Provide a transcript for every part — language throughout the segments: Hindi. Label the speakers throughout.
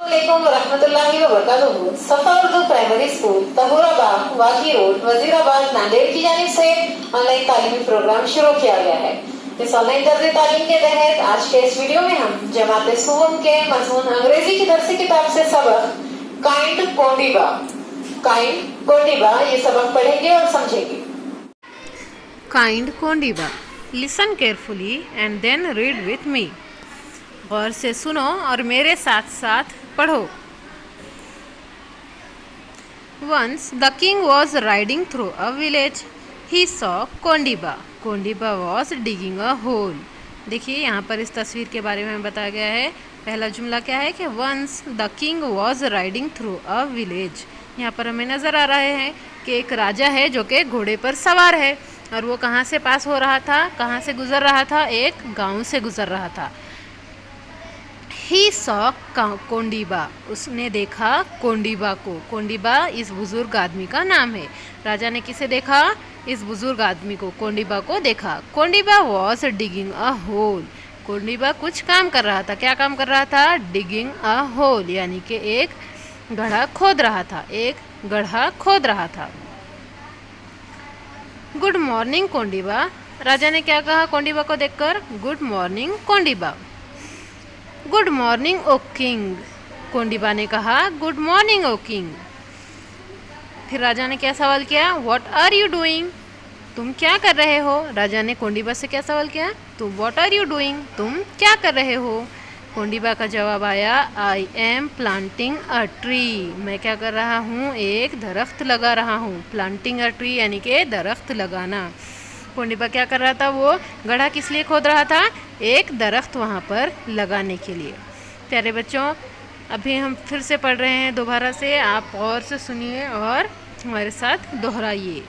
Speaker 1: रहमतुल्लाहि व बरकातुहू। सफा उर्दू प्राइमरी स्कूल तहूराबाग वाकी रोड वजीराबाद नांदेड़ की जानिब से ऑनलाइन तालीमी प्रोग्राम शुरू किया गया है। इस ऑनलाइन दर्जे तालीम के तहत आज के इस वीडियो में हम जमात सुवम के मजमून अंग्रेजी की दरसी किताब से सबक काइंड कोंडीबा ये सबक पढ़ेंगे और समझेंगे।
Speaker 2: Kind Kondiba, listen carefully and then read with me. गौर से सुनो और मेरे साथ साथ पढ़ो। Once the king was riding through a village. He saw Kondiba. Kondiba was digging a hole. देखिए यहाँ पर इस तस्वीर के बारे में बताया गया है। पहला जुमला क्या है कि once the king was riding through a village। यहाँ पर हमें नज़र आ रहा है कि एक राजा है जो कि घोड़े पर सवार है और वो कहाँ से पास हो रहा था, कहाँ से गुजर रहा था, एक गांव से गुजर रहा था। He saw कोंडीबा, उसने देखा कोंडीबा को। कोंडीबा इस बुजुर्ग आदमी का नाम है। राजा ने किसे देखा? इस बुजुर्ग आदमी को, कोंडीबा को देखा। Kondiba was digging a hole. Kondiba कुछ काम कर रहा था। क्या काम कर रहा था? डिगिंग अ होल, यानी कि एक गड्ढा खोद रहा था, एक गड्ढा खोद रहा था। गुड मॉर्निंग कोंडीबा, राजा ने क्या कहा कोंडीबा को देखकर? Good morning Kondiba. Good morning o king, Kondiba ने कहा गुड मॉर्निंग ओ किंग। फिर राजा ने क्या सवाल किया? व्हाट आर यू डूइंग, तुम क्या कर रहे हो? राजा ने कोंडीबा से क्या सवाल किया? तुम व्हाट आर यू डूइंग, तुम क्या कर रहे हो? कोंडीबा का जवाब आया I am planting a tree, मैं क्या कर रहा हूँ? एक दरख्त लगा रहा हूँ। प्लांटिंग अ ट्री यानी कि दरख्त लगाना। कोंडीबा क्या कर रहा था? वो गड्ढा किस लिए खोद रहा था? एक दरख्त वहाँ पर लगाने के लिए। प्यारे बच्चों, अभी हम फिर से पढ़ रहे हैं दोबारा से, आप गौर से सुनिए और हमारे साथ दोहराइए।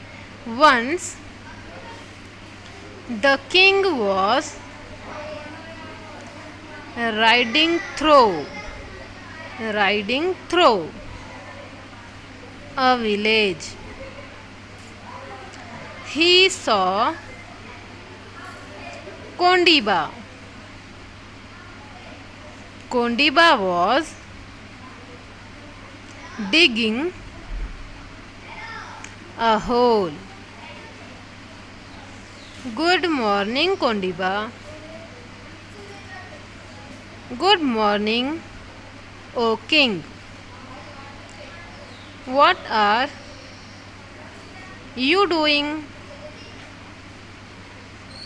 Speaker 2: Once the king was riding through a village. He saw Kondiba. Kondiba was digging a hole. Good morning, Kondiba. Good morning, O King. What are you doing?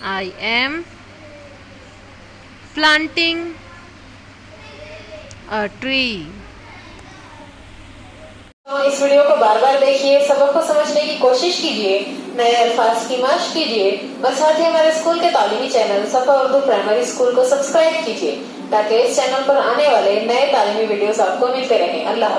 Speaker 2: I am planting a tree.
Speaker 1: तो इस वीडियो को बार बार देखिए, सबक को समझने की कोशिश कीजिए, नए अल्फाज की मश्क कीजिए और साथ ही हमारे स्कूल के तालीमी चैनल सफा उर्दू प्राइमरी स्कूल को सब्सक्राइब कीजिए ताकि इस चैनल पर आने वाले नए तालीमी वीडियोस आपको मिलते रहें। अल्लाह।